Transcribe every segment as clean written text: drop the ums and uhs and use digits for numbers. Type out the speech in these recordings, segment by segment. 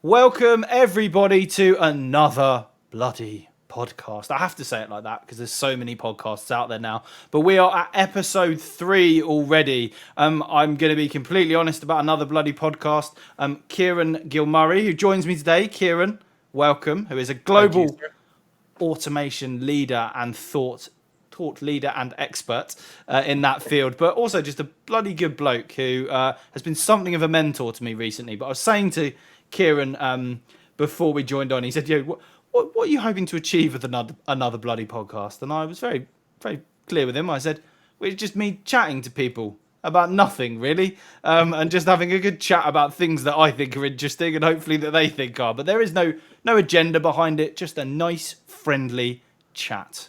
Welcome everybody to another bloody podcast. I have to say it like that because there's so many podcasts out there now. But we are at episode 3 already. I'm going to be completely honest about another bloody podcast. Kieran Gilmurray, who joins me today. Kieran, welcome. Who is a global automation leader and thought leader and expert in that field, but also just a bloody good bloke who has been something of a mentor to me recently. But I was saying to Kieran before we joined on, he said, "Yo, what are you hoping to achieve with another bloody podcast?" And I was very, very clear with him. I said, "Well, it's just me chatting to people about nothing really, and just having a good chat about things that I think are interesting and hopefully that they think are. But there is no agenda behind it. Just a nice, friendly chat."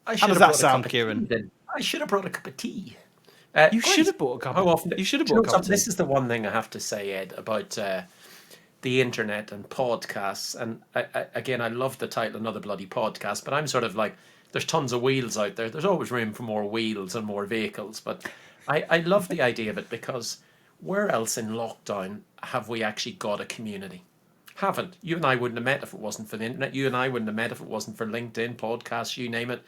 How does that sound, Kieran? I should have brought a cup of tea. You should have bought a cup. How often? You should have bought a cup of tea. This is the one thing I have to say, Ed, about the internet and podcasts. And again, I love the title, Another Bloody Podcast, but I'm sort of like, there's tons of wheels out there. There's always room for more wheels and more vehicles. But I love the idea of it because where else in lockdown have we actually got a community? Haven't. You and I wouldn't have met if it wasn't for the internet. You and I wouldn't have met if it wasn't for LinkedIn, podcasts, you name it.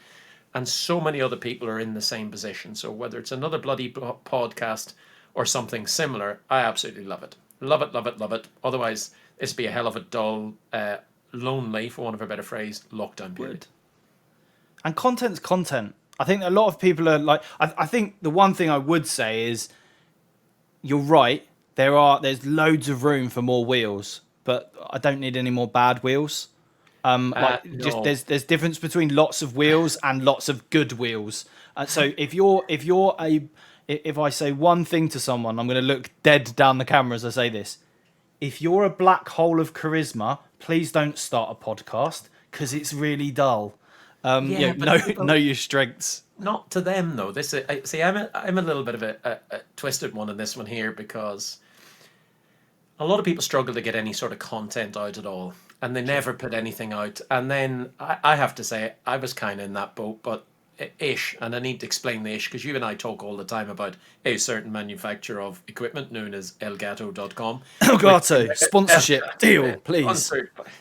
And so many other people are in the same position. So whether it's another bloody podcast or something similar, I absolutely love it. Love it, love it, love it. Otherwise, it'd be a hell of a dull, lonely, for want of a better phrase, lockdown period. And content's content. I think a lot of people are like, I think the one thing I would say is, you're right, there's loads of room for more wheels, but I don't need any more bad wheels. No. Just there's difference between lots of wheels and lots of good wheels. So if I say one thing to someone, I'm going to look dead down the camera as I say this. If you're a black hole of charisma, please don't start a podcast because it's really dull. Know your strengths. Not to them though. I'm a little bit of a twisted one in this one here because a lot of people struggle to get any sort of content out at all. And they never put anything out. And then I have to say, I was kind of in that boat, but ish. And I need to explain the ish because you and I talk all the time about a certain manufacturer of equipment known as Elgato.com. Elgato, sponsorship deal, please.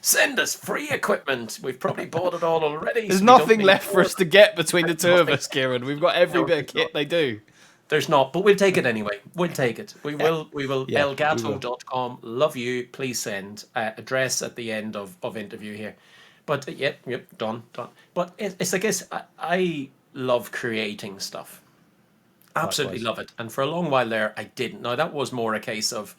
Send us free equipment. We've probably bought it all already. There's nothing left for us to get between the two of us, Kieran. We've got every bit of kit they do. There's not, but we'll take it anyway. We'll take it. We will. Yeah, Elgato.com. Love you. Please send address at the end of interview here. But yep, done. But it's I guess I love creating stuff. Absolutely love it. And for a long while there, I didn't. Now that was more a case of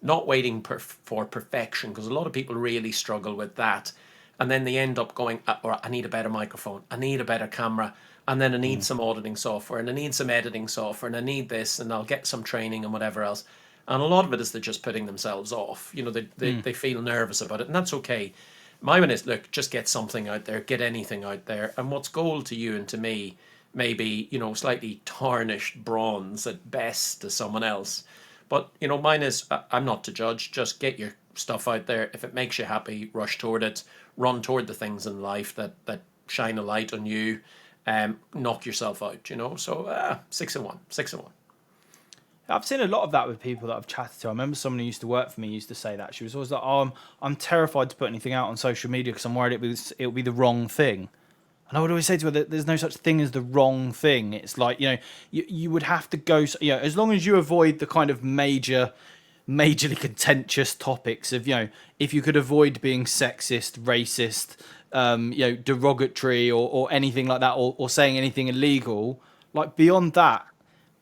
not waiting for perfection because a lot of people really struggle with that, and then they end up going, "Or I need a better microphone. I need a better camera." And then I need some auditing software, and I need some editing software, and I need this, and I'll get some training and whatever else. And a lot of it is they're just putting themselves off. You know, they feel nervous about it, and that's okay. My one is, look, just get something out there, get anything out there. And what's gold to you and to me may be, slightly tarnished bronze at best to someone else. But, mine is, I'm not to judge, just get your stuff out there. If it makes you happy, rush toward it, run toward the things in life that shine a light on you. Knock yourself out, So 6 and 1. I've seen a lot of that with people that I've chatted to. I remember someone who used to work for me used to say that. She was always like, "Oh, I'm terrified to put anything out on social media because I'm worried it'll be the wrong thing." And I would always say to her that there's no such thing as the wrong thing. It's like, you would have to go, as long as you avoid the kind of majorly contentious topics of, if you could avoid being sexist, racist, derogatory or anything like that, or saying anything illegal, like beyond that,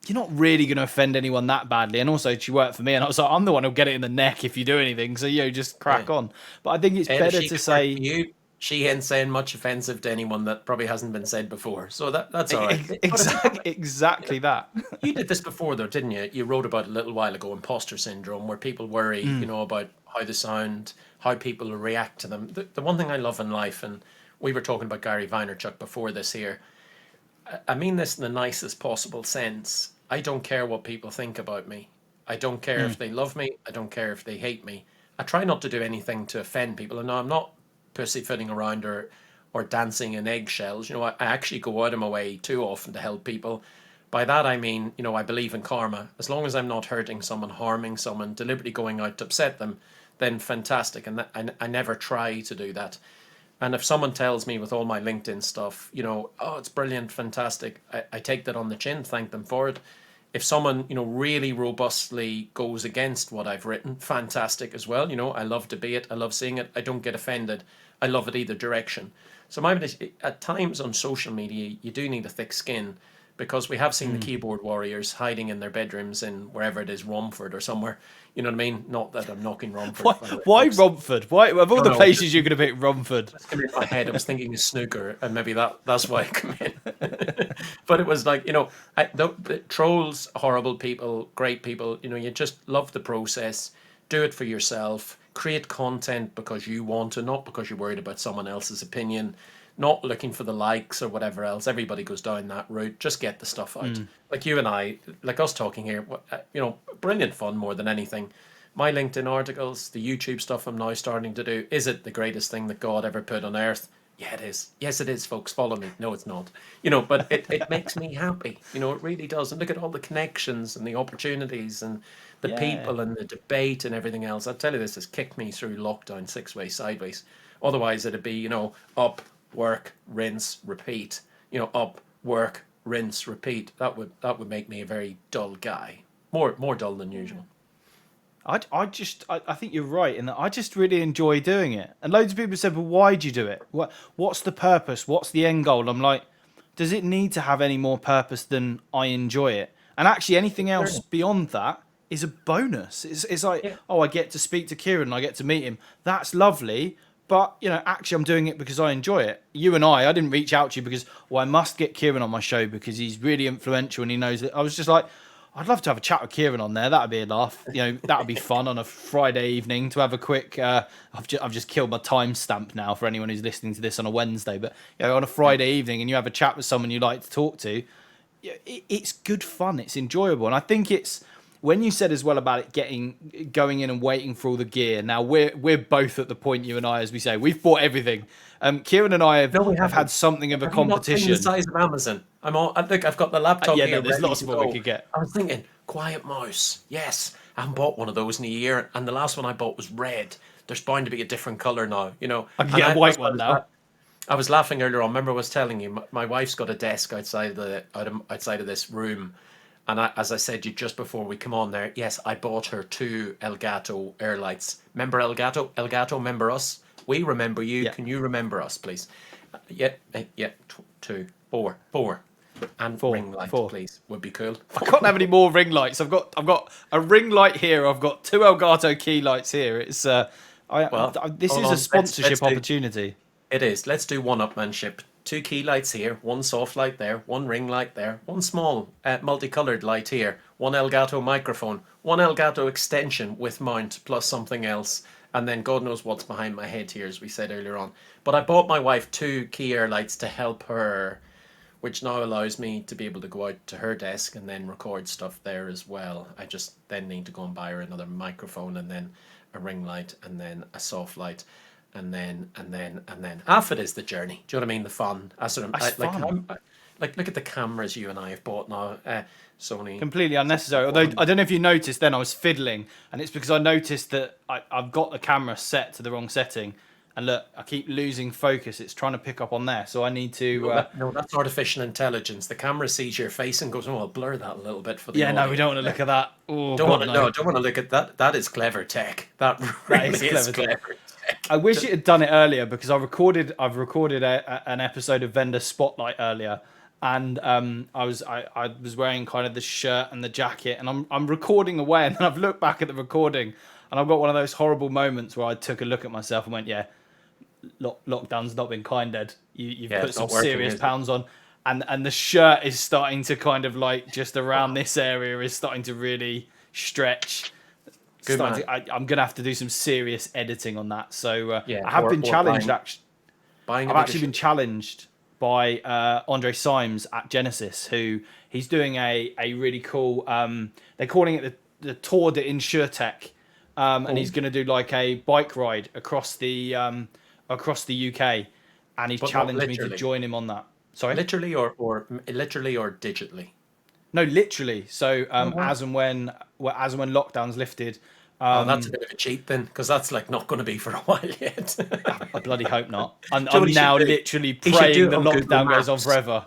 you're not really going to offend anyone that badly. And also, she worked for me, and I was like, I'm the one who'll get it in the neck if you do anything. So, just crack on. But I think it's better to say... She ain't saying much offensive to anyone that probably hasn't been said before. So that's all right. Exactly that. You did this before, though, didn't you? You wrote about it a little while ago, imposter syndrome, where people worry, about how they sound, how people will react to them. The one thing I love in life, and we were talking about Gary Vaynerchuk before this here, I mean this in the nicest possible sense. I don't care what people think about me. I don't care if they love me. I don't care if they hate me. I try not to do anything to offend people. And now I'm not pussyfooting around or dancing in eggshells. I actually go out of my way too often to help people. By that I mean, I believe in karma. As long as I'm not hurting someone, harming someone, deliberately going out to upset them, then fantastic. And I never try to do that. And if someone tells me with all my LinkedIn stuff, oh, it's brilliant, fantastic, I take that on the chin, thank them for it. If someone, really robustly goes against what I've written, fantastic as well. I love debate. I love seeing it. I don't get offended. I love it either direction. So at times on social media, you do need a thick skin, because we have seen the keyboard warriors hiding in their bedrooms in wherever it is, Romford or somewhere. You know what I mean? Not that I'm knocking Romford. Why Romford? Why, of all the places you're going to pick, Romford? That's come in my head. I was thinking of snooker, and maybe that's why I come in. But it was like, the trolls, horrible people, great people. You just love the process. Do it for yourself. Create content because you want to, not because you're worried about someone else's opinion. Not looking for the likes or whatever else. Everybody goes down that route. Just get the stuff out. Like you and I, like us talking here, brilliant fun more than anything. My LinkedIn articles, the YouTube stuff I'm now starting to do. Is it the greatest thing that God ever put on earth? Yeah, it is. Yes, it is, folks. Follow me. No, it's not. But it makes me happy. It really does. And look at all the connections and the opportunities and the people and the debate and everything else. I'll tell you, this has kicked me through lockdown 6 ways sideways. Otherwise, it'd be, up, work, rinse, repeat. Up, work, rinse, repeat. That would make me a very dull guy. More dull than usual. I think you're right in that I just really enjoy doing it. And loads of people said, well, why do you do it? What's the purpose? What's the end goal? I'm like, does it need to have any more purpose than I enjoy it? And actually anything else beyond that is a bonus. It's like, oh, I get to speak to Kieran, I get to meet him. That's lovely. But, actually I'm doing it because I enjoy it. You and I didn't reach out to you because, I must get Kieran on my show because he's really influential and he knows it. I was just like, I'd love to have a chat with Kieran on there. That'd be a laugh. That would be fun on a Friday evening to have a quick. I've just killed my timestamp now for anyone who's listening to this on a Wednesday. But on a Friday evening, and you have a chat with someone you like to talk to, it's good fun. It's enjoyable, and I think it's when you said as well about it going in and waiting for all the gear. Now we're both at the point, you and I, as we say, we've bought everything. Kieran and I have had something of a competition. Not the size of Amazon. I think I've got the laptop here. There's lots more we could get. I was thinking, quiet mouse. Yes, I haven't bought one of those in a year, and the last one I bought was red. There's bound to be a different color now. I can get a white one now. I was laughing earlier on. Remember, I was telling you, my wife's got a desk outside of this room, and as I said you just before we come on there, yes, I bought her 2 Elgato air lights. Remember Elgato? Elgato, remember us? We remember you. Yeah. Can you remember us, please? 2, 4, and 4 ring light, please. Would be cool. I can't have any more ring lights. I've got a ring light here. I've got 2 Elgato key lights here. It's this is a sponsorship opportunity. It is. Let's do one-upmanship. 2 key lights here, 1 soft light there, 1 ring light there, 1 small multicolored light here, 1 Elgato microphone, 1 Elgato extension with mount plus something else. And then God knows what's behind my head here, as we said earlier on. But I bought my wife 2 key air lights to help her, which now allows me to be able to go out to her desk and then record stuff there as well. I just then need to go and buy her another microphone and then a ring light and then a soft light and then half it is the journey. Do you know what I mean? The fun. Like look at the cameras you and I have bought now. Sony. Completely unnecessary. Although I don't know if you noticed, then I was fiddling, and it's because I noticed that I've got the camera set to the wrong setting, and look, I keep losing focus. It's trying to pick up on there, so I need to. No, that's artificial intelligence. The camera sees your face and goes, "Oh, I'll blur that a little bit for the." Yeah, audio. No, we don't want to look at that. Oh, don't want to look at that. That is clever tech. That really is clever tech. I wish it had done it earlier because I've recorded an episode of Vendor Spotlight earlier. And I was wearing kind of the shirt and the jacket, and I'm recording away, and then I've looked back at the recording, and I've got one of those horrible moments where I took a look at myself and went, "Yeah, lockdown's not been kind, Ed. You've put some serious pounds on, and the shirt is starting to kind of like just around this area is starting to really stretch." I'm gonna have to do some serious editing on that. So I have been challenged. I've actually been challenged by Andre Symes at Genesis, who he's doing a really cool. They're calling it the Tour de InsurTech, and he's going to do like a bike ride across the UK, and he's challenged me to join him on that. Sorry, literally or digitally. No, literally. So wow. as and when lockdowns lifted, Oh, that's a bit of a cheat then, because that's like not going to be for a while yet. I bloody hope not. Do you know what I'm he should now do? literally He should do praying it the on Google lockdown goes on Maps. forever.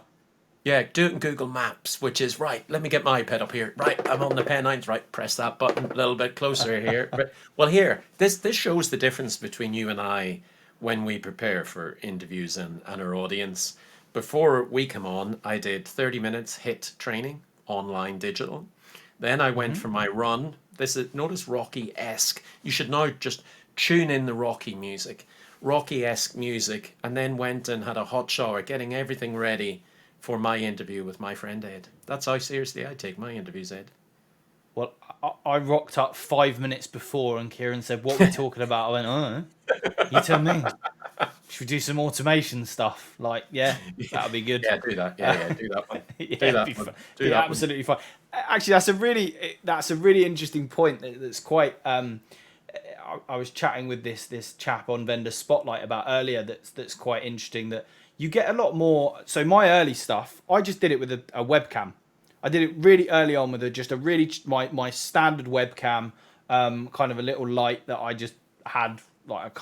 Yeah, do it in Google Maps, which is right. Let me get my iPad up here. Right, I'm on the Pennines. Right, press that button a little bit closer here. Well, here, this shows the difference between you and I when we prepare for interviews and our audience. Before we come on, I did 30 minutes HIT training, online digital. Then I went for my run. This is, notice Rocky-esque. You should now just tune in the Rocky music, Rocky-esque music, and then went and had a hot shower, getting everything ready for my interview with my friend Ed. That's how seriously I take my interviews, Ed. Well, I rocked up 5 minutes before, and Kieran said, "What are we talking about?" I went, "Oh, you tell me. Should we do some automation stuff?" Like, yeah, that'll be good. Yeah, do that. Yeah, do that one. Yeah, Do that one. Do that absolutely fine. Actually, that's a really interesting point. That's quite. I was chatting with this chap on Vendor Spotlight about earlier. That's quite interesting. That you get a lot more. So my early stuff, I just did it with a webcam. I did it really early on with my standard webcam, kind of a little light that I just had, like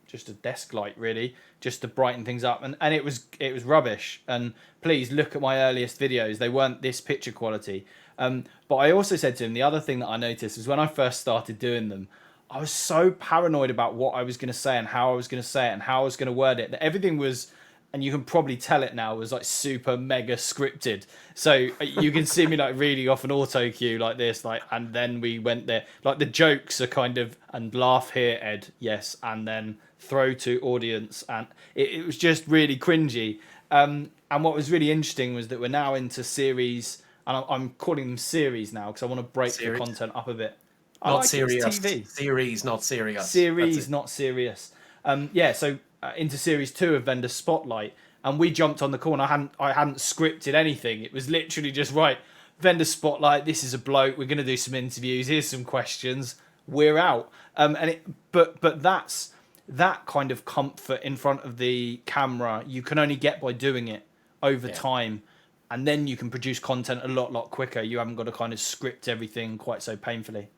just a desk light, really, just to brighten things up, and it was rubbish. And please look at my earliest videos; they weren't this picture quality. But I also said to him, the other thing that I noticed was when I first started doing them, I was so paranoid about what I was going to say and how I was going to say it and how I was going to word it, that everything was, and you can probably tell it now, was like super mega scripted. So you can see me like reading off an auto cue like this, like, and then we went there. Like the jokes are kind of, and laugh here, Ed, yes, and then throw to audience, and it was just really cringy. And what was really interesting was that we're now into series, and I'm calling them series now because I want to break the content up a bit. Not serious. TV. Series, not serious. Series, not serious. So into series 2 of Vendor Spotlight, and we jumped on the call, and I hadn't scripted anything. It was literally just, right, Vendor Spotlight, this is a bloke, we're going to do some interviews, here's some questions, we're out. But that's that kind of comfort in front of the camera you can only get by doing it over time, and then you can produce content a lot quicker. You haven't got to kind of script everything quite so painfully.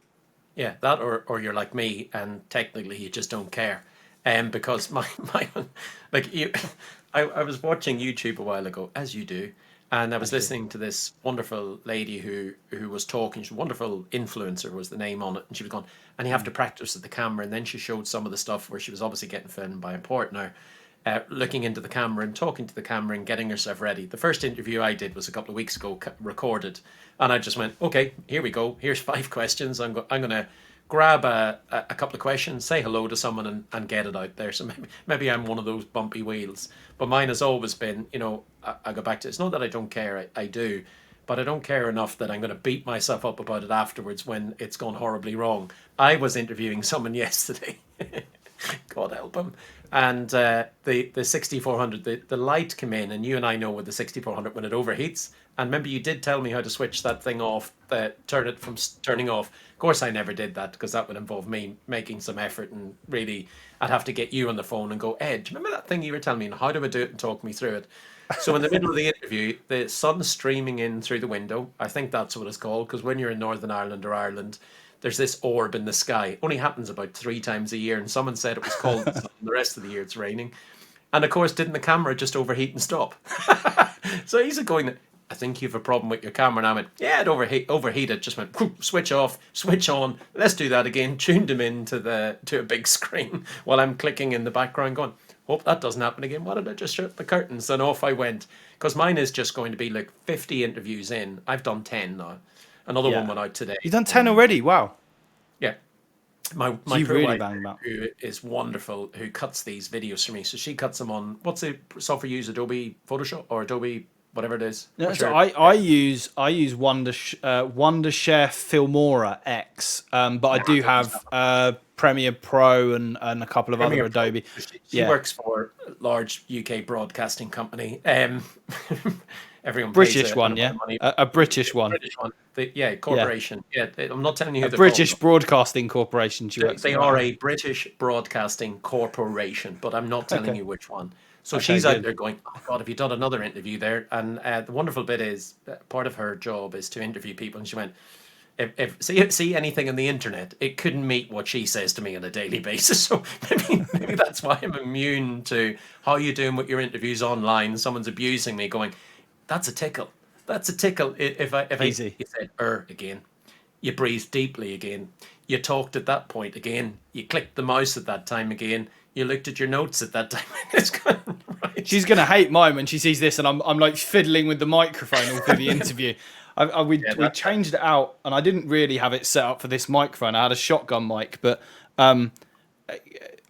Yeah, that or you're like me, and technically you just don't care. Because my like you, I was watching YouTube a while ago, as you do, and I was listening to this wonderful lady who was talking. She's a wonderful influencer was the name on it, and she was going, and you have to practice at the camera. And then she showed some of the stuff where she was obviously getting filmed by a partner, looking into the camera and talking to the camera and getting herself ready. The first interview I did was a couple of weeks ago, recorded, and I just went, okay, here we go. Here's 5 questions. I'm going to grab a couple of questions, say hello to someone, and get it out there. So maybe I'm one of those bumpy wheels. But mine has always been, I go back to, it's not that I don't care, I do, but I don't care enough that I'm going to beat myself up about it afterwards when it's gone horribly wrong. I was interviewing someone yesterday, God help him, and the 6400, the light came in, and you and I know with the 6400 when it overheats. And remember, you did tell me how to switch that thing off, turn it from turning off. Of course, I never did that because that would involve me making some effort, and really, I'd have to get you on the phone and go, Ed, do you remember that thing you were telling me? And how do I do it? And talk me through it. So in the middle of the interview, the sun's streaming in through the window. I think that's what it's called, because when you're in Northern Ireland or Ireland, there's this orb in the sky. It only happens about 3 times a year, and someone said it was called the sun. The rest of the year it's raining. And of course, didn't the camera just overheat and stop? So he's going, I think you have a problem with your camera. And I went, yeah, it overheated. Just went, switch off, switch on. Let's do that again. Tuned him into to a big screen while I'm clicking in the background going, hope that doesn't happen again. Why did I just shut the curtains? And off I went. Because mine is just going to be like 50 interviews in. I've done 10 now. Another one went out today. You've done 10 already? Wow. Yeah. My so poor really wife, who is wonderful, who cuts these videos for me. So she cuts them on, what's the software you use? Adobe Photoshop or Adobe whatever it is? No, so I use 𝗔𝗡𝗢𝗡𝗥, but I do have Premiere Pro and a couple of other Adobe. She works for a large UK broadcasting company. Everyone British pays one, yeah, a British one. British one. Corporation. Yeah, I'm not telling you who a British Broadcasting Corporation. They are a British Broadcasting Corporation, but I'm not telling you which one. So Okay, she's out good. there going, oh God, have you done another interview there? And the wonderful bit is part of her job is to interview people. And she went, if see anything on the internet, it couldn't meet what she says to me on a daily basis. So maybe that's why I'm immune to how you doing with your interviews online. Someone's abusing me, going, that's a tickle. That's a tickle. Easy. You said again, you breathed deeply again, you talked at that point again, you clicked the mouse at that time again, you looked at your notes at that time. It's kind of right. She's gonna hate mine when she sees this, and I'm like fiddling with the microphone all through the interview. We changed it out, and I didn't really have it set up for this microphone. I had a shotgun mic, but I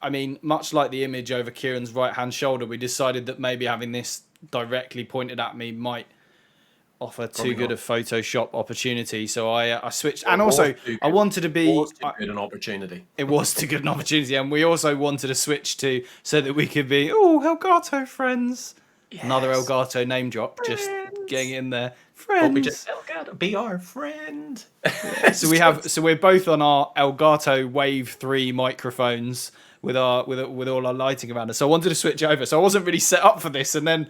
mean, much like the image over Kieran's right-hand shoulder, we decided that maybe having this directly pointed at me might offer too good a Photoshop opportunity. So I switched, and also I wanted to be too good an opportunity. It was too good an opportunity, and we also wanted to switch to so that we could be Elgato friends. Yes. Another Elgato name drop, friends. Just getting in there. Friends. We just Elgato, be our friend. So we're both on our Elgato Wave 3 microphones with all our lighting around us. So I wanted to switch over. So I wasn't really set up for this, and then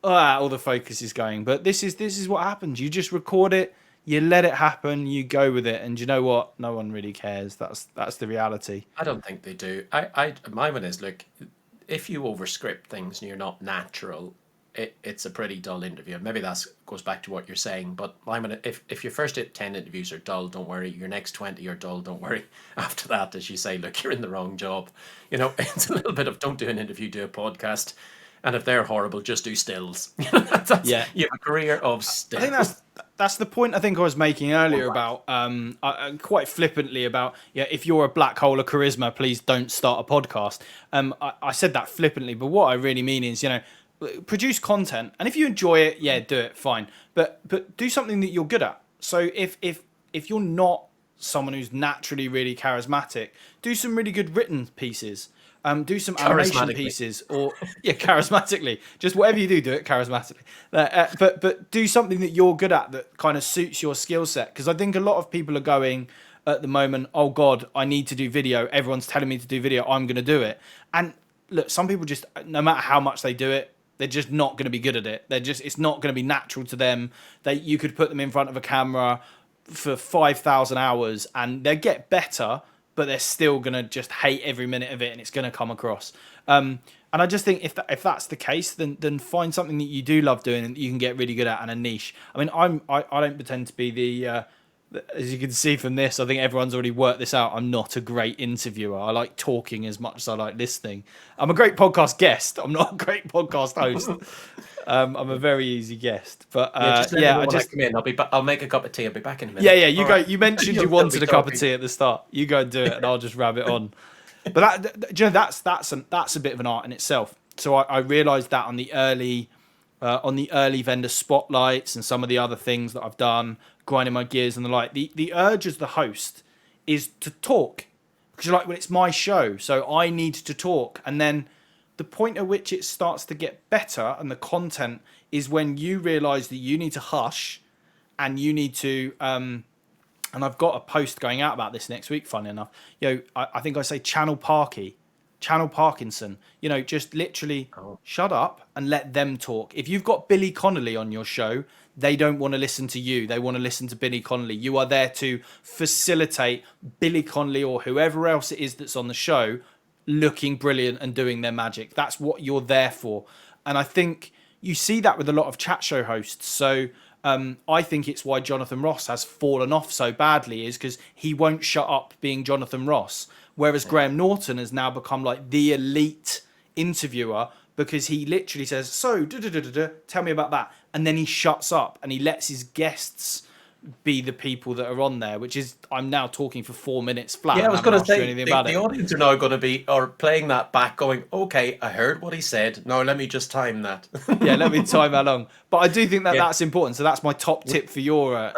all the focus is going. But this is what happens. You just record it, you let it happen, you go with it, and you know what? No one really cares. That's the reality. I don't think they do. My one is, look, if you overscript things and you're not natural, it's a pretty dull interview. Maybe that goes back to what you're saying. But if your first 10 interviews are dull, don't worry. Your next 20 are dull, don't worry. After that, as you say, look, you're in the wrong job. It's a little bit of don't do an interview, do a podcast. And if they're horrible, just do stills. You have a career of stills. I think that's the point I think I was making earlier about quite flippantly about if you're a black hole of charisma, please don't start a podcast. I said that flippantly, but what I really mean is produce content, and if you enjoy it, do it, fine. But do something that you're good at. So if you're not someone who's naturally really charismatic, do some really good written pieces. Do some animation pieces, or charismatically. Just whatever you do it charismatically. But do something that you're good at that kind of suits your skill set. Because I think a lot of people are going at the moment, oh God, I need to do video. Everyone's telling me to do video. I'm going to do it. And look, some people just, no matter how much they do it, they're just not going to be good at it. It's not going to be natural to them. You could put them in front of a camera for 5,000 hours and they'll get better, but they're still going to just hate every minute of it, and it's going to come across. And I just think if that's the case, then find something that you do love doing and that you can get really good at, and a niche. I mean, I don't pretend to be the as you can see from this, I think everyone's already worked this out. I'm not a great interviewer. I like talking as much as I like listening. I'm a great podcast guest. I'm not a great podcast host. I'm a very easy guest, but I just come in. I'll make a cup of tea. I'll be back in a minute. Yeah. You go. You mentioned you wanted a cup of tea at the start. You go and do it, and I'll just rab it on. But that's a bit of an art in itself. So I realised that on the early vendor spotlights and some of the other things that I've done, grinding my gears and the like. The urge as the host is to talk, because you're like, well, it's my show, so I need to talk, and then the point at which it starts to get better and the content is when you realise that you need to hush, and you need to and I've got a post going out about this next week, funny enough. I think I say channel Parkinson, just literally shut up and let them talk. If you've got Billy Connolly on your show, they don't want to listen to you. They want to listen to Billy Connolly. You are there to facilitate Billy Connolly or whoever else it is that's on the show looking brilliant and doing their magic. That's what you're there for. And I think you see that with a lot of chat show hosts. So I think it's why Jonathan Ross has fallen off so badly, is because he won't shut up being Jonathan Ross. Whereas Graham Norton has now become like the elite interviewer, because he literally says, so, tell me about that. And then he shuts up and he lets his guests be the people that are on there, which is, I'm now talking for 4 minutes flat. Yeah, I was going to say, the audience are now going to be playing that back going, okay, I heard what he said. Now let me just time that. Yeah, let me time how long. But I do think that's important. So that's my top tip for your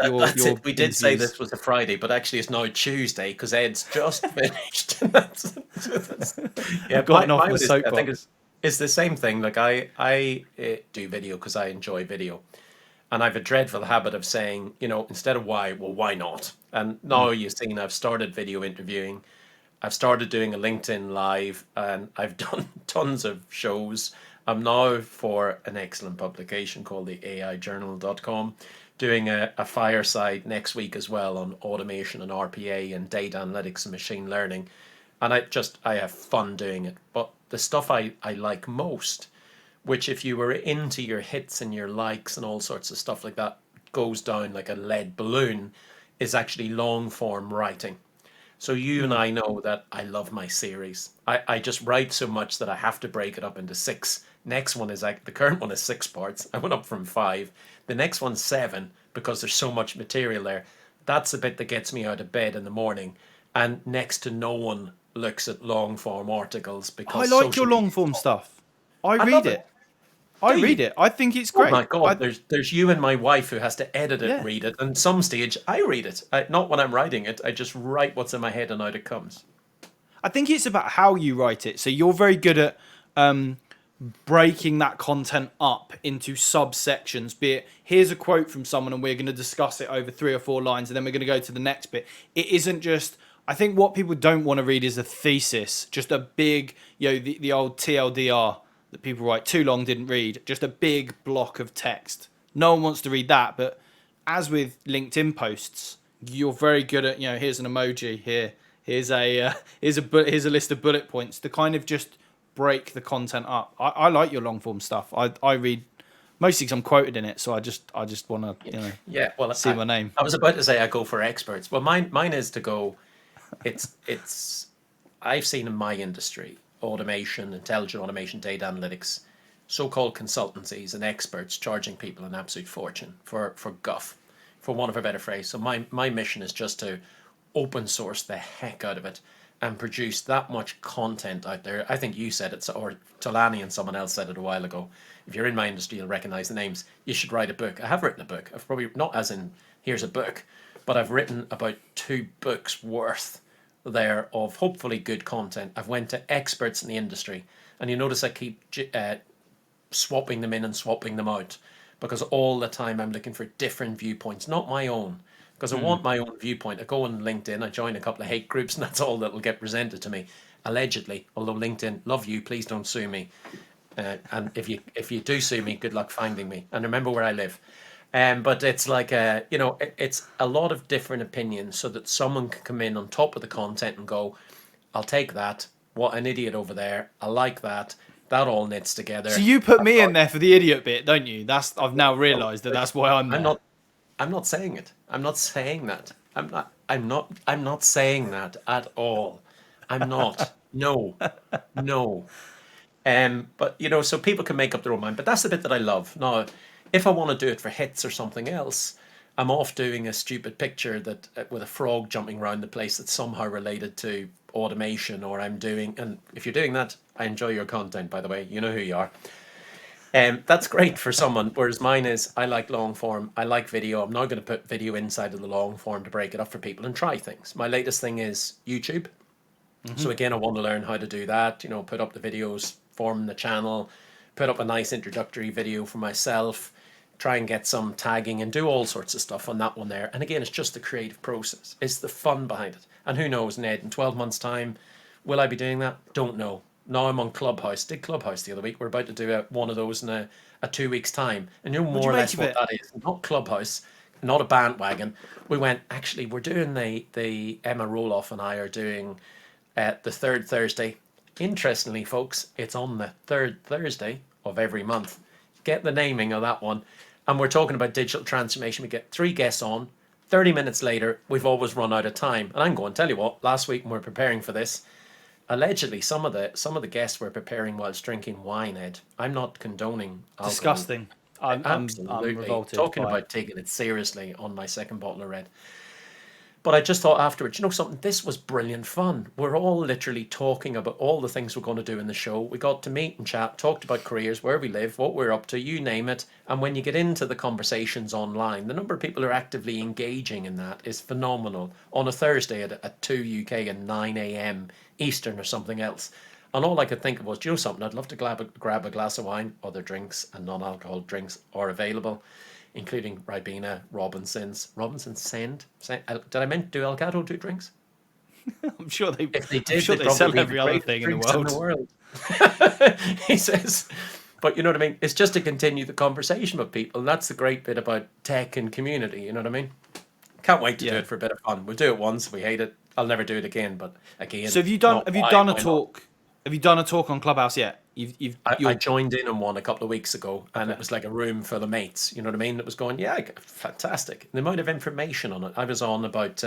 We did say this was a Friday, but actually it's now Tuesday because Ed's just finished. I've gotten off the soapbox. I think it's the same thing. Like I do video because I enjoy video. And I have a dreadful habit of saying, instead of why, well, why not? And now you've seen I've started video interviewing. I've started doing a LinkedIn Live, and I've done tons of shows. I'm now for an excellent publication called the AIjournal.com, doing a fireside next week as well on automation and RPA and data analytics and machine learning. And I have fun doing it. But the stuff I like most, which if you were into your hits and your likes and all sorts of stuff like that, goes down like a lead balloon, is actually long form writing. So you and I know that I love my series. I just write so much that I have to break it up into 6. Next one is like, the current one is 6 parts. I went up from 5. The next one's 7 because there's so much material there. That's the bit that gets me out of bed in the morning. And next to no one looks at long form articles because I like your long form stuff. I read it. I read it. I think it's great. Oh my God, there's you and my wife who has to edit it, read it, and some stage I read it. Not when I'm writing it. I just write what's in my head and out it comes. I think it's about how you write it. So you're very good at breaking that content up into subsections. Be it, here's a quote from someone and we're going to discuss it over 3 or 4 lines and then we're going to go to the next bit. It isn't just... I think what people don't want to read is a thesis, just a big, the old TLDR that people write, too long, didn't read, just a big block of text. No one wants to read that, but as with LinkedIn posts, you're very good at, here's an emoji, here's a list of bullet points to kind of just break the content up. I like your long form stuff. I read mostly because I'm quoted in it, so I just want to see my name. I was about to say I go for experts. Well, mine is to go. It's I've seen in my industry, automation, intelligent automation, data analytics, so-called consultancies and experts charging people an absolute fortune for guff, for want of a better phrase. So my mission is just to open source the heck out of it and produce that much content out there. I think you said it, or Tolani and someone else said it a while ago. If you're in my industry, you'll recognize the names. You should write a book. I have written a book. I've probably, not as in here's a book, but I've written about 2 books worth there of hopefully good content. I've went to experts in the industry, and you notice I keep swapping them in and swapping them out, because all the time I'm looking for different viewpoints, not my own, because I want my own viewpoint. I go on LinkedIn, I join a couple of hate groups, and that's all that will get presented to me, allegedly. Although LinkedIn, love you, please don't sue me. And if you do sue me, good luck finding me. And remember where I live. But it's like, it's a lot of different opinions so that someone can come in on top of the content and go, I'll take that. What an idiot over there. I like that. That all knits together. So you put me in there for the idiot bit, don't you? I've now realised that's why I'm there. I'm not saying it. I'm not saying that. I'm not saying that at all. I'm not. No. But so people can make up their own mind. But that's the bit that I love. Now, if I want to do it for hits or something else, I'm off doing a stupid picture that with a frog jumping around the place that's somehow related to automation, or and if you're doing that, I enjoy your content, by the way. You know who you are. That's great for someone, whereas mine is, I like long form, I like video. I'm now going to put video inside of the long form to break it up for people and try things. My latest thing is YouTube. So again, I want to learn how to do that, put up the videos, form the channel, put up a nice introductory video for myself, try and get some tagging and do all sorts of stuff on that one there. And again, it's just the creative process. It's the fun behind it. And who knows, Ned, in 12 months' time, will I be doing that? Don't know. Now I'm on Clubhouse. Did Clubhouse the other week. We're about to do one of those in a 2 weeks' time. And you know more or less what that is. Not Clubhouse, not a bandwagon. We went, actually, we're doing the Emma Roloff and I are doing the 3rd Thursday. Interestingly, folks, it's on the 3rd Thursday of every month. Get the naming of that one. And we're talking about digital transformation. We get 3 guests on. 30 minutes later, we've always run out of time. And I'm going to tell you what, last week when we were preparing for this, allegedly some of the guests were preparing whilst drinking wine, Ed. I'm not condoning alcohol. Disgusting. I'm revolted. Talking about taking it seriously on my 2nd bottle of red. But I just thought afterwards, something, this was brilliant fun. We're all literally talking about all the things we're going to do in the show. We got to meet and chat, talked about careers, where we live, what we're up to, you name it. And when you get into the conversations online, the number of people who are actively engaging in that is phenomenal. On a Thursday at 2 UK and 9 a.m. Eastern or something else. And all I could think of was, do you know something? I'd love to grab a glass of wine. Other drinks and non-alcoholic drinks are available, including Ribena, Robinson's Send. Did I meant do Elgato do drinks? I'm sure they. If they did, they sell every other thing in the world. He says, But you know what I mean? It's just to continue the conversation with people. That's the great bit about tech and community. You know what I mean? Can't wait to do it for a bit of fun. We'll do it once. We hate it. I'll never do it again. But again, So have you done a talk? Have you done a talk on Clubhouse yet? I joined in on one a couple of weeks ago, and it was like a room full of mates. You know what I mean? It was going, yeah, fantastic. The amount of information on it. I was on about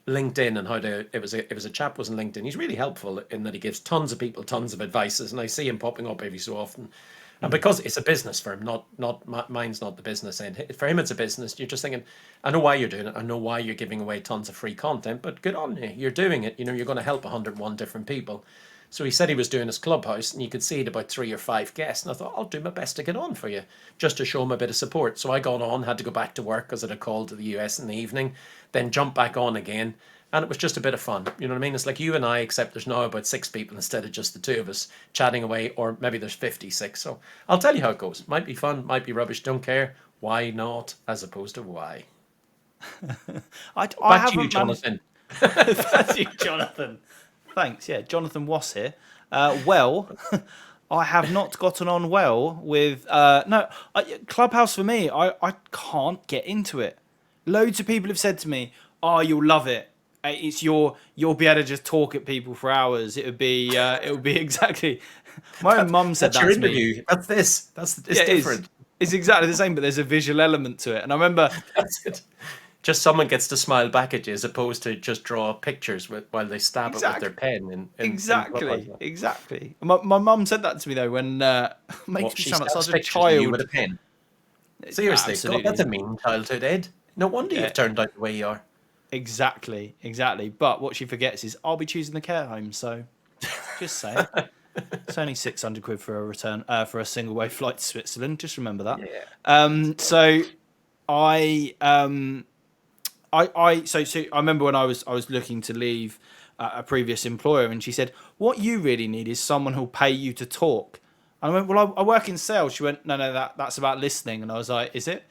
LinkedIn and how to. It was a chap was on LinkedIn. He's really helpful in that he gives tons of people tons of advices, and I see him popping up every so often. And because it's a business for him, mine's not the business end. For him, it's a business. You're just thinking, I know why you're doing it. I know why you're giving away tons of free content, but good on you. You're doing it. You know, you're going to help 101 different people. So he said he was doing his Clubhouse, and you could see it about 3 or 5 guests. And I thought, I'll do my best to get on for you, just to show him a bit of support. So I got on, had to go back to work because I had a call to the US in the evening, then jump back on again. And it was just a bit of fun. You know what I mean? It's like you and I, except there's now about 6 people instead of just the 2 of us chatting away, or maybe there's 56. So I'll tell you how it goes. Might be fun, might be rubbish, don't care. Why not, as opposed to why. I Back to you, Jonathan. Back to you, Jonathan. Thanks. Yeah, Jonathan Was here. I have not gotten on well with Clubhouse for me. I can't get into it. Loads of people have said to me, "Oh, you'll love it. You'll be able to just talk at people for hours. It would be exactly." My own mum said that to me. That's it's different. It's exactly the same, but there's a visual element to it. And I remember that's it. Just someone gets to smile back at you as opposed to just draw pictures while they stab it with their pen. Exactly. My mum said that to me though when makes me sound like such a child with a pen. Seriously, God, that's a mean childhood, Ed. No wonder you've turned out the way you are. Exactly. But what she forgets is I'll be choosing the care home. So just saying, it's only £600 for a return for a single way flight to Switzerland. Just remember that. Yeah. So I remember when I was looking to leave a previous employer, and she said, "What you really need is someone who'll pay you to talk." And I went, "Well, I work in sales." She went, "No, that's about listening." And I was like, "Is it?"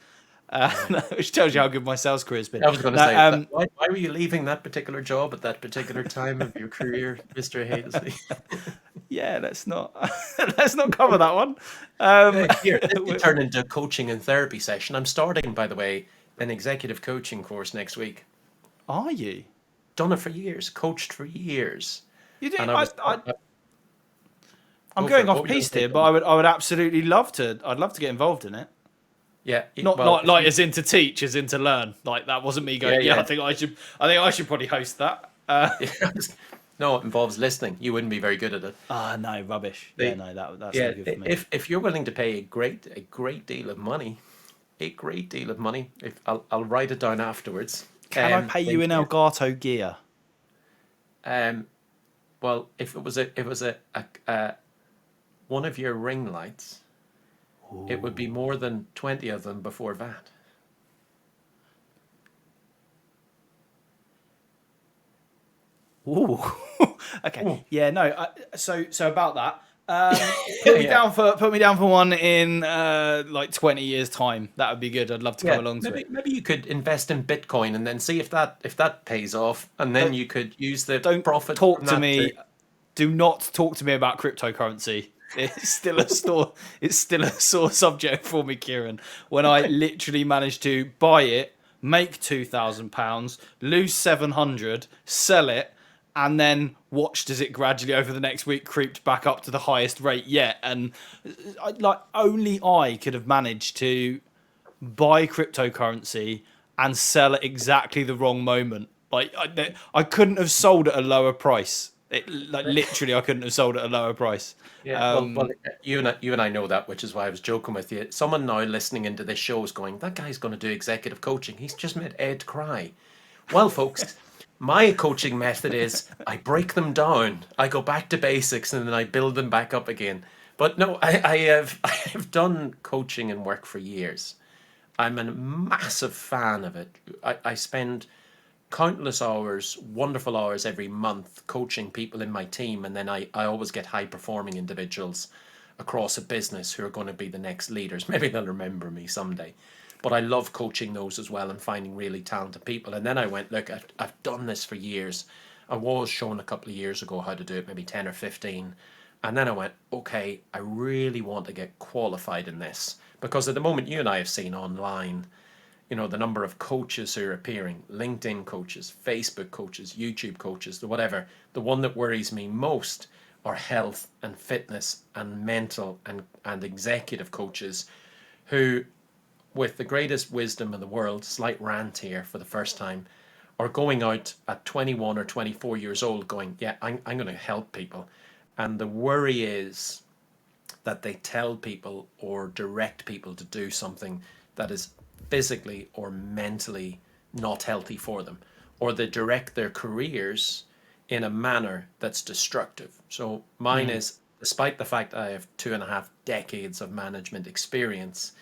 Which tells you how good my sales career has been. I was going to say, why were you leaving that particular job at that particular time of your career, Mr. Hailsley? Yeah, let's not cover that one. Here, this could turn into a coaching and therapy session. I'm starting, by the way, an executive coaching course next week. Are you? Done it for years, coached for years. You do? I'm going off piste here, but I would absolutely love to. I'd love to get involved in it. Yeah, not like as in to teach, as in to learn. Like that wasn't me going. Yeah, I think I should probably host that. No, it involves listening. You wouldn't be very good at it. No, rubbish. That's not good for me. If you're willing to pay a great deal of money, I'll write it down afterwards. Can I pay you in Elgato gear? Well, if it was a one of your ring lights, it would be more than 20 of them before VAT. Ooh. Okay. Ooh. Yeah. No. So about that. Put me down for one in like 20 years time. That would be good. I'd love to come along to it. Maybe you could invest in Bitcoin and then see if that pays off, and then you could use the profit. Talk to me. Do not talk to me about cryptocurrency. It's still a sore subject for me, Kieran. When I literally managed to buy it, make £2,000, lose 700, sell it, and then watched as it gradually over the next week creeped back up to the highest rate yet. And only I could have managed to buy cryptocurrency and sell at exactly the wrong moment. I couldn't have sold at a lower price. Literally, I couldn't have sold at a lower price. Yeah, well, you and I know that, which is why I was joking with you. Someone now listening into this show is going, "That guy's going to do executive coaching. He's just made Ed cry." Well, folks, my coaching method is I break them down. I go back to basics and then I build them back up again. But no, I have done coaching and work for years. I'm a massive fan of it. I spend countless hours, wonderful hours every month coaching people in my team, and then I always get high performing individuals across a business who are going to be the next leaders. Maybe they'll remember me someday. But I love coaching those as well and finding really talented people. And then I went, look, I've done this for years. I was shown a couple of years ago how to do it, maybe 10 or 15. And then I went, okay, I really want to get qualified in this. Because at the moment, you and I have seen online, the number of coaches who are appearing, LinkedIn coaches, Facebook coaches, YouTube coaches, the whatever. The one that worries me most are health and fitness and mental and executive coaches who, with the greatest wisdom in the world, slight rant here for the first time, are going out at 21 or 24 years old going, yeah, I'm going to help people. And the worry is that they tell people or direct people to do something that is physically or mentally not healthy for them, or they direct their careers in a manner that's destructive. So mine is, despite the fact I have 2.5 decades of management experience,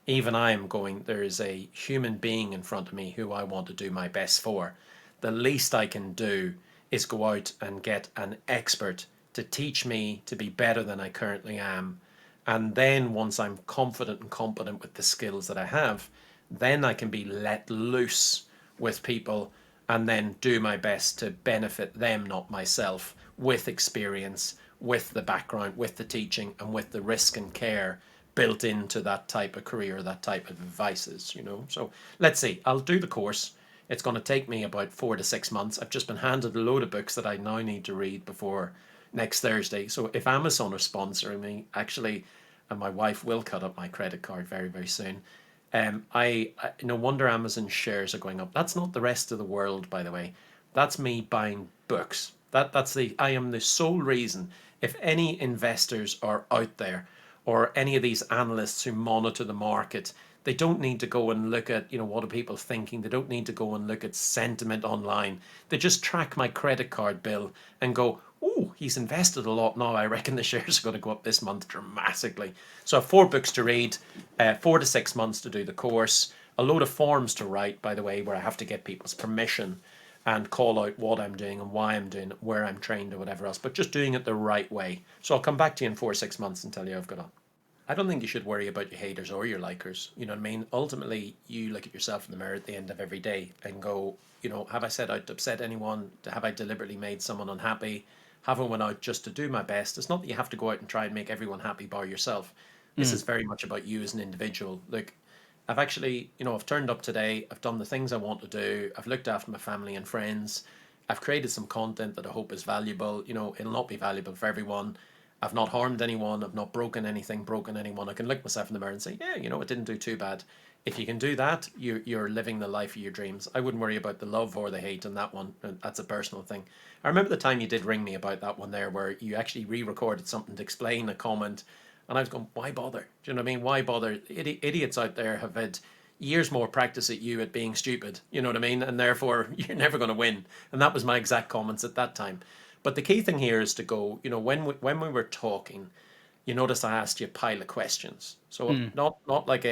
even I am going, there is a human being in front of me who I want to do my best for. The least I can do is go out and get an expert to teach me to be better than I currently am. And then once I'm confident and competent with the skills that I have, then I can be let loose with people and then do my best to benefit them, not myself, with experience, with the background, with the teaching, and with the risk and care built into that type of career, that type of advices, So let's see, I'll do the course. It's going to take me about 4 to 6 months. I've just been handed a load of books that I now need to read before next Thursday. So if Amazon are sponsoring me, actually, and my wife will cut up my credit card very, very soon. I no wonder Amazon shares are going up. That's not the rest of the world, by the way. That's me buying books. I am the sole reason. If any investors are out there, or any of these analysts who monitor the market, they don't need to go and look at, what are people thinking. They don't need to go and look at sentiment online. They just track my credit card bill and go, oh, he's invested a lot now. I reckon the shares are going to go up this month dramatically. So I have 4 books to read, 4 to 6 months to do the course, a load of forms to write, by the way, where I have to get people's permission and call out what I'm doing and why I'm doing it, where I'm trained or whatever else, but just doing it the right way. So I'll come back to you in 4 or 6 months and tell you how I've got on. I don't think you should worry about your haters or your likers. You know what I mean? Ultimately, you look at yourself in the mirror at the end of every day and go, have I set out to upset anyone? Have I deliberately made someone unhappy? Have I went out just to do my best? It's not that you have to go out and try and make everyone happy by yourself. This is very much about you as an individual. Look, I've actually, I've turned up today. I've done the things I want to do. I've looked after my family and friends. I've created some content that I hope is valuable. It'll not be valuable for everyone. I've not harmed anyone. I've not broken anything, I can look myself in the mirror and say, yeah, it didn't do too bad. If you can do that, you're living the life of your dreams. I wouldn't worry about the love or the hate on that one. That's a personal thing. I remember the time you did ring me about that one there where you actually re-recorded something to explain a comment. And I was going, why bother? Do you know what I mean? Why bother? Idiots out there have had years more practice at you at being stupid. You know what I mean? And therefore, you're never going to win. And that was my exact comments at that time. But the key thing here is to go, when we were talking, you notice I asked you a pile of questions. So not like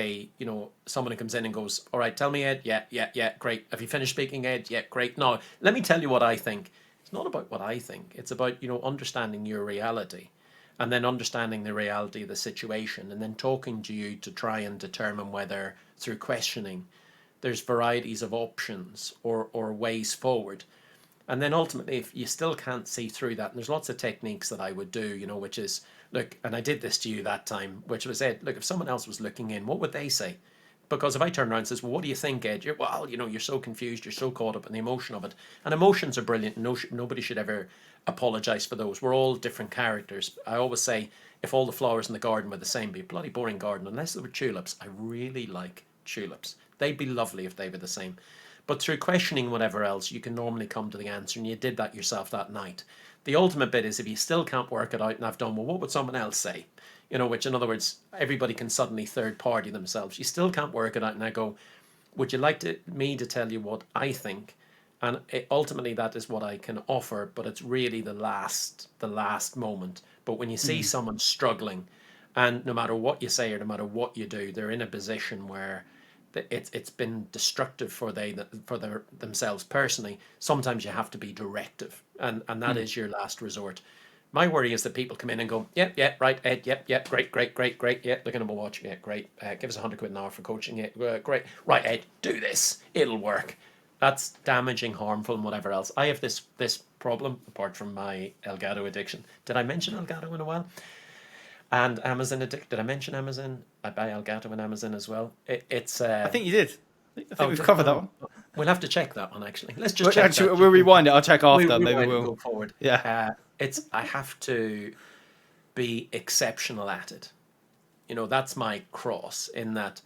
someone who comes in and goes, all right, tell me, Ed. Yeah, great. Have you finished speaking, Ed? Yeah, great. No, let me tell you what I think. It's not about what I think. It's about, understanding your reality and then understanding the reality of the situation and then talking to you to try and determine whether through questioning there's varieties of options or ways forward. And then ultimately, if you still can't see through that, and there's lots of techniques that I would do, which is, look, and I did this to you that time, which was, Ed, look, if someone else was looking in, what would they say? Because if I turn around and says, well, what do you think, Ed? You're so confused, you're so caught up in the emotion of it. And emotions are brilliant. Nobody should ever apologize for those. We're all different characters. I always say, if all the flowers in the garden were the same, it'd be a bloody boring garden, unless they were tulips. I really like tulips. They'd be lovely if they were the same. But through questioning whatever else, you can normally come to the answer, and you did that yourself that night. The ultimate bit is if you still can't work it out, and I've done, well, what would someone else say? Which in other words, everybody can suddenly third party themselves. You still can't work it out, and I go, would you like me to tell you what I think? And ultimately that is what I can offer, but it's really the last moment. But when you see someone struggling, and no matter what you say or no matter what you do, they're in a position where it's been destructive for themselves personally. Sometimes you have to be directive, and that is your last resort. My worry is that people come in and go, yeah, right, Ed, yep, great, yeah, looking at my watch, yeah, great, give us £100 an hour for coaching, yeah, great, right, Ed, do this, it'll work. That's damaging, harmful, and whatever else. I have this problem apart from my Elgato addiction. Did I mention Elgato in a while? And Amazon addict. Did I mention Amazon? I buy Elgato on Amazon as well. It's I think you did. I think we've did- covered that one. We'll have to check that one actually. Let's just Well, check actually, that. we'll rewind it. I'll check after. We Maybe rewind and we'll. go forward. Yeah. I have to be exceptional at it. That's my cross, in that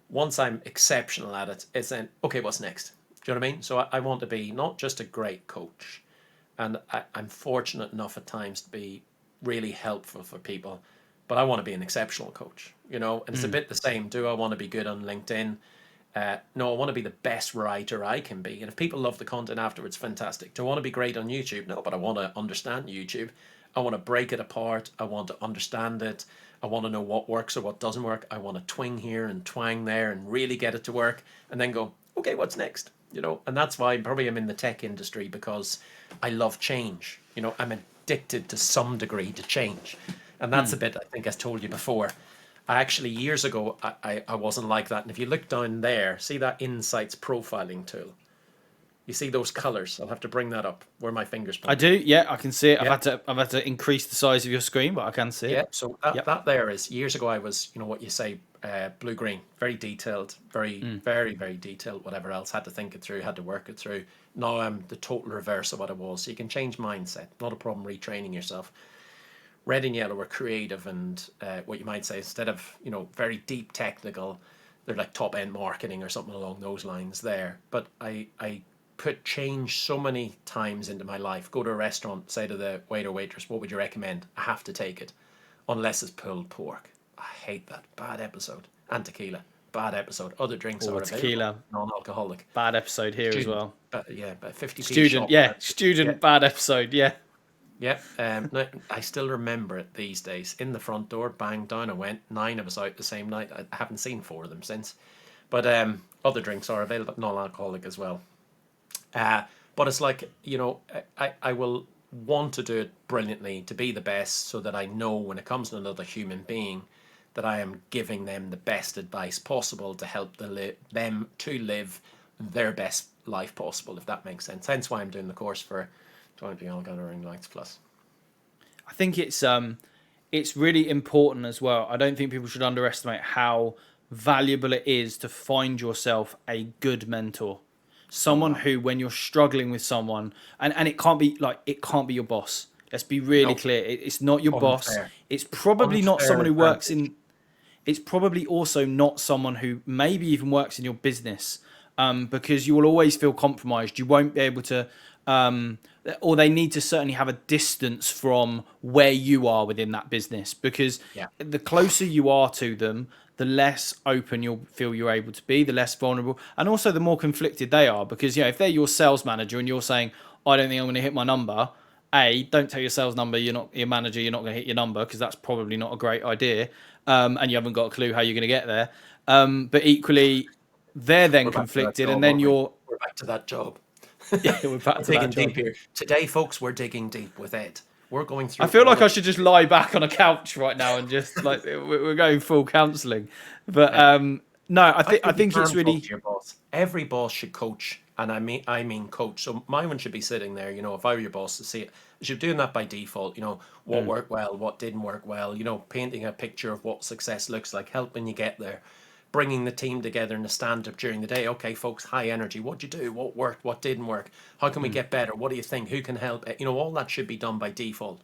once I'm exceptional at it, it's then, okay, what's next? Do you know what I mean? So I want to be not just a great coach, and I'm fortunate enough at times to be really helpful for people, but I want to be an exceptional coach, and it's a bit the same. Do I want to be good on LinkedIn? No, I want to be the best writer I can be. And if people love the content afterwards, fantastic. Do I want to be great on YouTube? No, but I want to understand YouTube. I want to break it apart. I want to understand it. I want to know what works or what doesn't work. I want to twing here and twang there and really get it to work, and then go, okay, what's next? And that's why probably I'm in the tech industry, because I love change. I'm addicted to some degree to change. And that's a bit, I think I told you before. I actually, years ago, I wasn't like that. And if you look down there, see that Insights profiling tool? You see those colors? I'll have to bring that up where my fingers point. I do. Yeah, I can see it. Yeah. I've had to increase the size of your screen, but I can see it. Yeah. So that there is, years ago I was, what you say, blue green, very detailed, very, very, very detailed. Whatever else, had to think it through, had to work it through. Now I'm the total reverse of what I was. So you can change mindset. Not a problem retraining yourself. Red and yellow are creative, and what you might say, instead of very deep technical, they're like top end marketing or something along those lines there. But I put change so many times into my life. Go to a restaurant, say to the waiter, waitress, what would you recommend? I have to take it, unless it's pulled pork. I hate that. Bad episode. And tequila. Bad episode. Other drinks are tequila. available. Non-alcoholic. Bad episode here as well. Yeah, but 50p Student. Yeah, student. Yeah. Bad episode. Yeah. Yeah, no, I still remember it these days. In the front door, bang, down I went. 9 of us out the same night. I haven't seen 4 of them since. But other drinks are available, non-alcoholic as well. But it's like, I will want to do it brilliantly, to be the best, so that I know when it comes to another human being that I am giving them the best advice possible to help them to live their best life possible, if that makes sense. Hence why I'm doing the course for 20 Elgato Ring Lights Plus. I think it's really important as well. I don't think people should underestimate how valuable it is to find yourself a good mentor. Someone who, when you're struggling with someone, and it can't be your boss. Let's be really clear. It's not your boss. It's probably not someone who works in. It's probably also not someone who maybe even works in your business, because you will always feel compromised. You won't be able to, or they need to certainly have a distance from where you are within that business, because the closer you are to them, the less open you'll feel you're able to be, the less vulnerable, and also the more conflicted they are. Because if they're your sales manager and you're saying, I don't think I'm going to hit my number, don't tell your sales number, you're not your manager, you're not going to hit your number, because that's probably not a great idea, and you haven't got a clue how you're going to get there. But equally, they're then conflicted, and then we're back to that job. Yeah, we're back to digging that deep job. here today, folks. We're digging deep with Ed. We're going through. I feel like I should just lie back on a couch right now and just like we're going full counselling. But no, I think it's really. Your boss. Every boss should coach, and I mean coach. So my one should be sitting there. If I were your boss, to see it, you should be doing that by default. What worked well, what didn't work well. Painting a picture of what success looks like, helping you get there. Bringing the team together in a stand-up during the day. Okay, folks, high energy. What'd you do? What worked? What didn't work? How can we get better? What do you think? Who can help? All that should be done by default.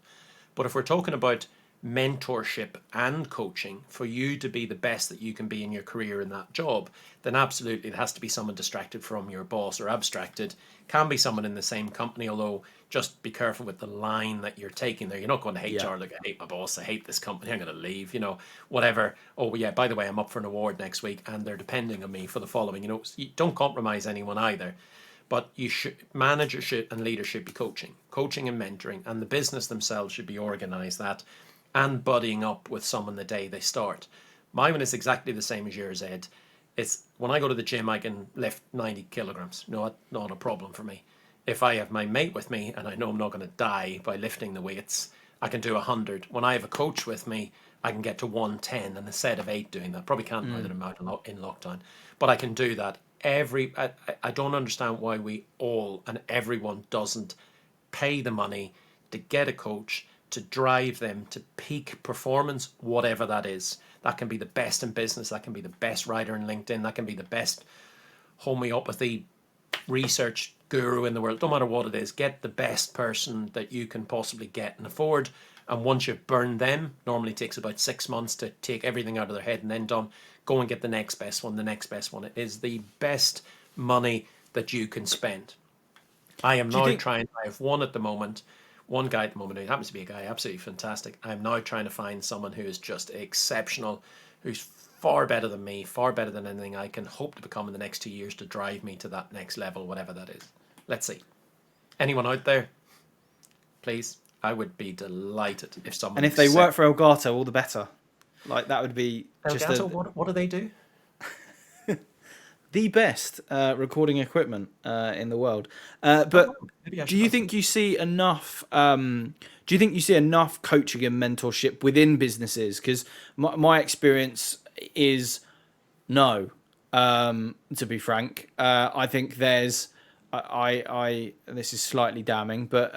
But if we're talking about mentorship and coaching for you to be the best that you can be in your career in that job, then absolutely it has to be someone distracted from your boss, or abstracted. Can be someone in the same company, although just be careful with the line that you're taking there. You're not going to HR, like, I hate my boss, I hate this company, I'm going to leave, whatever. Oh yeah, by the way, I'm up for an award next week and they're depending on me for the following. You don't compromise anyone either. But managers and leaders should be coaching and mentoring, and the business themselves should be organised that, and buddying up with someone the day they start. My one is exactly the same as yours, Ed. It's when I go to the gym, I can lift 90 kilograms. Not a problem for me. If I have my mate with me and I know I'm not going to die by lifting the weights, I can do 100. When I have a coach with me, I can get to 110 and a set of 8 doing that. Probably can't now that I'm out in lockdown, but I can do that. I don't understand why we all and everyone doesn't pay the money to get a coach to drive them to peak performance, whatever that is. That can be the best in business. That can be the best writer in LinkedIn. That can be the best homeopathy research guru in the world. Don't matter what it is. Get the best person that you can possibly get and afford. And once you've burned them, normally takes about 6 months to take everything out of their head and then done, go and get the next best one, the next best one. It is the best money that you can spend. I am now trying, I have one guy at the moment who happens to be a guy absolutely fantastic. I'm now trying to find someone who is just exceptional, who's far better than me, far better than anything I can hope to become in the next 2 years to drive me to that next level, whatever that is. Let's see. Anyone out there? Please, I would be delighted if someone... And if they work for Elgato, all the better. Like, that would be just Elgato, what do they do? The best recording equipment in the world. But do you think you see enough? Do you think you see enough coaching and mentorship within businesses? Because my experience is no. To be frank, I think there's. This is slightly damning, but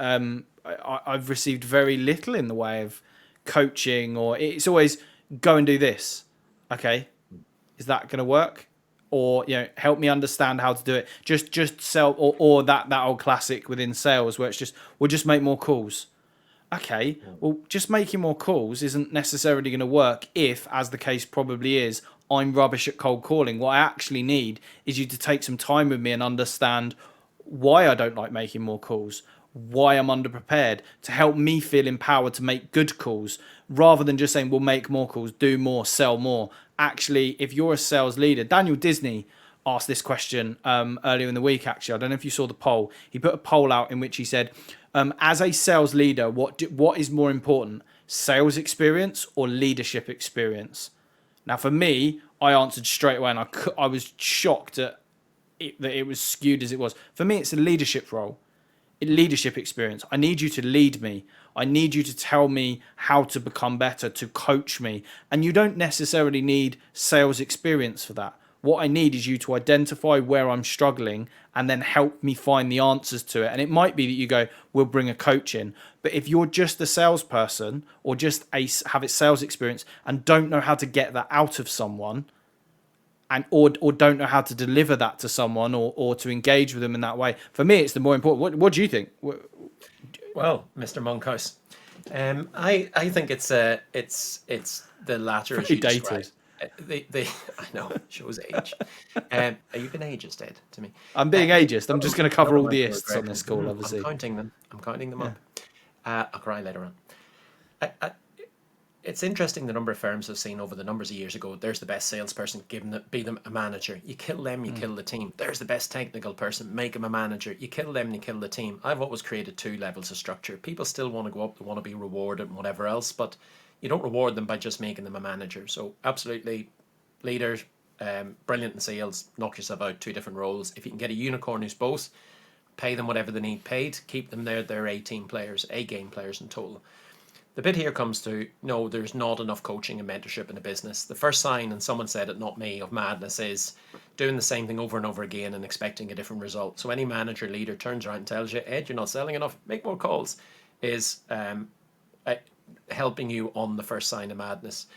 I've received very little in the way of coaching, or it's always go and do this. Okay, is that going to work? Or, you know, help me understand how to do it. Just sell, or that old classic within sales where it's just, we'll just make more calls. Okay, well, just making more calls isn't necessarily going to work if, as the case probably is, I'm rubbish at cold calling. What I actually need is you to take some time with me and understand why I don't like making more calls, why I'm underprepared, to help me feel empowered to make good calls, rather than just saying, we'll make more calls, do more, sell more. Actually, if you're a sales leader, Daniel Disney asked this question earlier in the week, actually. I don't know if you saw the poll. He put a poll out in which he said, as a sales leader, what is more important, sales experience or leadership experience? Now, for me, I answered straight away, and I was shocked at that it was skewed as it was. For me, it's a leadership role. Leadership experience. I need you to lead me. I need you to tell me how to become better, to coach me. And you don't necessarily need sales experience for that. What I need is you to identify where I'm struggling and then help me find the answers to it. And it might be that you go, we'll bring a coach in. But if you're just a salesperson or just have a sales experience and don't know how to get that out of someone, or don't know how to deliver that to someone or to engage with them in that way, for me, it's the more important. What do you think? Well, Mr. Monkhouse, I think it's the latter as you described. I know, shows age. Are you being ageist, Ed, to me? I'm being ageist. I'm just going to cover all the ists on this call, obviously. I'm counting them up. I'll cry later on. It's interesting the number of firms I've seen over the numbers of years ago. There's the best salesperson, be them a manager. You kill them, you kill the team. There's the best technical person, make them a manager. You kill them, you kill the team. I've always created 2 levels of structure. People still want to go up, they want to be rewarded and whatever else, but you don't reward them by just making them a manager. So absolutely, leaders, brilliant in sales, knock yourself out, 2 different roles. If you can get a unicorn who's both, pay them whatever they need paid, keep them there. They're A-game players in total. The bit here comes to, no, there's not enough coaching and mentorship in a business. The first sign, and someone said it, not me, of madness is doing the same thing over and over again and expecting a different result. So any manager, leader turns around and tells you, Ed, you're not selling enough, make more calls, is helping you on the first sign of madness.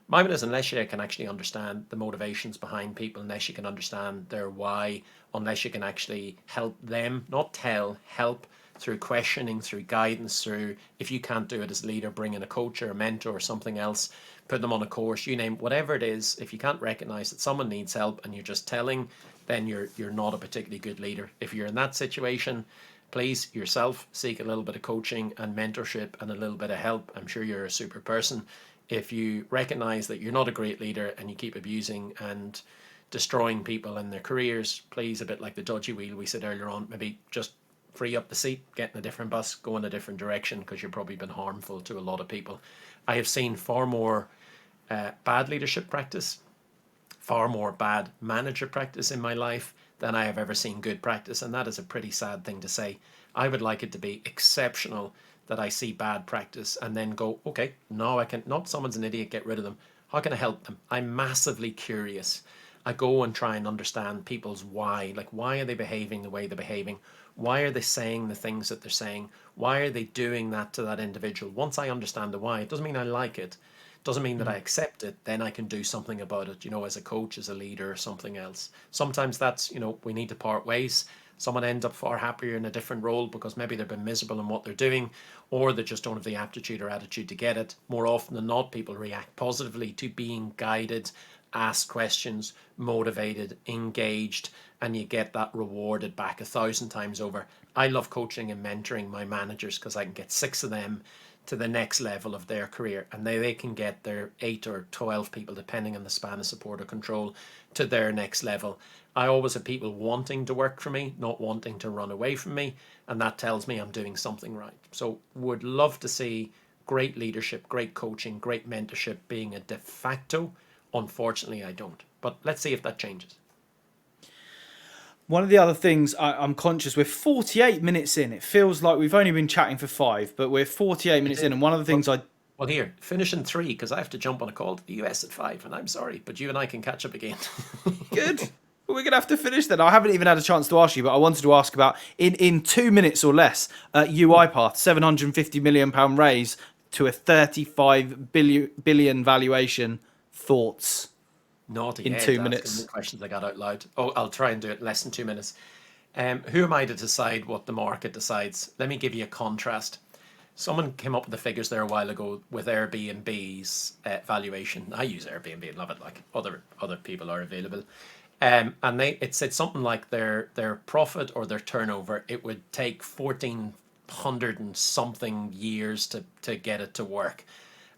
My bit is, unless you can actually understand the motivations behind people, unless you can understand their why, unless you can actually help them, not tell, help, through questioning, through guidance, through, if you can't do it as a leader, bring in a coach or a mentor or something else, put them on a course, you name, whatever it is. If you can't recognize that someone needs help and you're just telling, then you're not a particularly good leader. If you're in that situation, please yourself seek a little bit of coaching and mentorship and a little bit of help. I'm sure you're a super person. If you recognize that you're not a great leader and you keep abusing and destroying people in their careers, please, a bit like the dodgy wheel we said earlier on, maybe just free up the seat, get in a different bus, go in a different direction, because you've probably been harmful to a lot of people. I have seen far more bad leadership practice, far more bad manager practice in my life than I have ever seen good practice, and that is a pretty sad thing to say. I would like it to be exceptional that I see bad practice and then go, okay, no, I can, not someone's an idiot, get rid of them. How can I help them? I'm massively curious. I go and try and understand people's why. Like, why are they behaving the way they're behaving? Why are they saying the things that they're saying? Why are they doing that to that individual? Once I understand the why, it doesn't mean I like it. Doesn't mean that I accept it. Then I can do something about it, as a coach, as a leader, or something else. Sometimes that's, we need to part ways. Someone ends up far happier in a different role because maybe they've been miserable in what they're doing, or they just don't have the aptitude or attitude to get it. More often than not, people react positively to being guided, ask questions, motivated, engaged, and you get that rewarded back 1,000 times over. I love coaching and mentoring my managers because I can get 6 of them to the next level of their career, and they can get their 8 or 12 people, depending on the span of support or control, to their next level. I always have people wanting to work for me, not wanting to run away from me, and that tells me I'm doing something right. So would love to see great leadership, great coaching, great mentorship being a de facto. Unfortunately, I don't. But let's see if that changes. One of the other things I'm conscious, we're 48 minutes in. It feels like we've only been chatting for 5, but we're 48 minutes in. And one of the things Well, here, finish in 3, because I have to jump on a call to the US at 5, and I'm sorry, but you and I can catch up again. Good. Well, we're going to have to finish then. I haven't even had a chance to ask you, but I wanted to ask about, in 2 minutes or less, UiPath, £750 million raise to a 35 billion valuation. Thoughts? Naughty in head, 2 minutes. asking the questions I got out loud. Oh, I'll try and do it less than 2 minutes. Who am I to decide what the market decides? Let me give you a contrast. Someone came up with the figures there a while ago with Airbnb's valuation. I use Airbnb and love it, like other people are available. And it said something like their profit or their turnover, it would take 1,400 and something years to get it to work.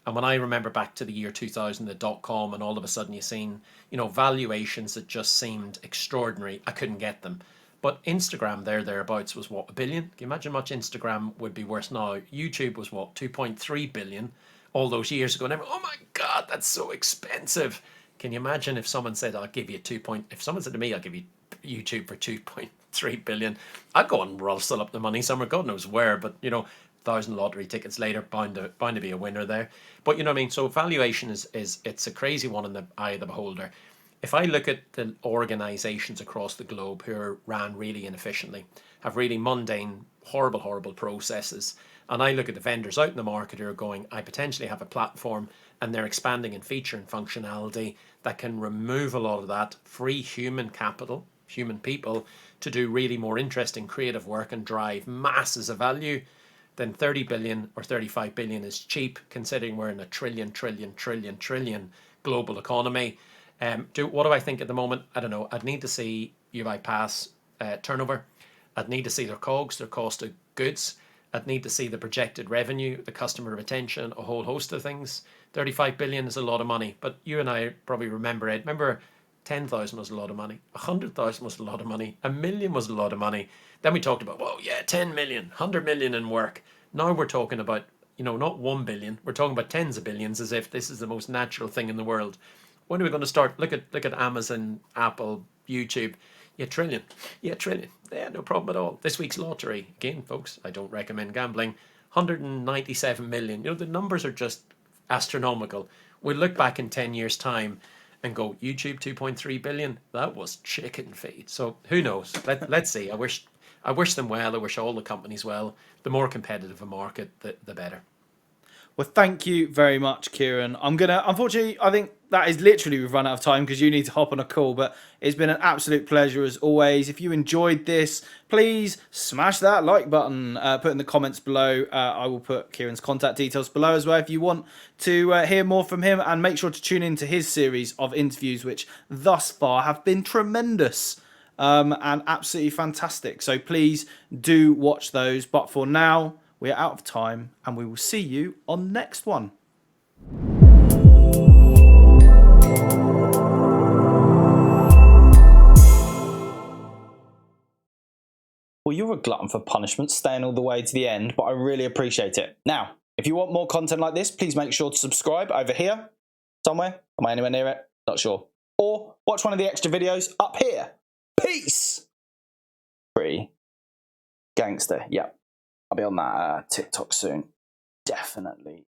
And when I remember back to the year 2000, the dot-com, and all of a sudden you've seen, valuations that just seemed extraordinary. I couldn't get them. But Instagram thereabouts was what, 1 billion? Can you imagine how much Instagram would be worth now? YouTube was what, 2.3 billion all those years ago. And everyone, oh my God, that's so expensive. Can you imagine if someone said, if someone said to me, I'll give you YouTube for 2.3 billion, I'd go and rustle up the money somewhere, God knows where, but 1,000 lottery tickets later, bound to be a winner there. But you know what I mean? So valuation is it's a crazy one in the eye of the beholder. If I look at the organizations across the globe who are ran really inefficiently, have really mundane, horrible processes, and I look at the vendors out in the market who are going, I potentially have a platform, and they're expanding in feature and functionality that can remove a lot of that, free human capital, human people, to do really more interesting creative work and drive masses of value, then 30 billion or 35 billion is cheap, considering we're in a trillion global economy. What do I think at the moment? I don't know. I'd need to see UiPath's turnover. I'd need to see their COGS, their cost of goods. I'd need to see the projected revenue, the customer retention, a whole host of things. 35 billion is a lot of money, but you and I probably remember it. Remember, 10,000 was a lot of money. 100,000 was a lot of money. 1 million was a lot of money. Then we talked about, 10 million, 100 million in work. Now we're talking about, not 1 billion. We're talking about tens of billions, as if this is the most natural thing in the world. When are we going to start? Look at Amazon, Apple, YouTube. Trillion. Trillion. Yeah, no problem at all. This week's lottery, again, folks, I don't recommend gambling. 197 million. The numbers are just astronomical. We'll look back in 10 years' time and go, YouTube 2.3 billion. That was chicken feed. So who knows? Let's see. I wish them well. I wish all the companies well. The more competitive a market, the better. Well, thank you very much, Kieran. Unfortunately, I think that is literally, we've run out of time because you need to hop on a call, but it's been an absolute pleasure as always. If you enjoyed this, please smash that like button, put in the comments below. I will put Kieran's contact details below as well if you want to hear more from him, and make sure to tune into his series of interviews, which thus far have been tremendous. And absolutely fantastic. So please do watch those. But for now, we're out of time, and we will see you on the next one. Well, you're a glutton for punishment, staying all the way to the end, but I really appreciate it. Now, if you want more content like this, please make sure to subscribe over here, somewhere. Am I anywhere near it? Not sure. Or watch one of the extra videos up here. Peace! Pretty gangster, yep. I'll be on that TikTok soon. Definitely.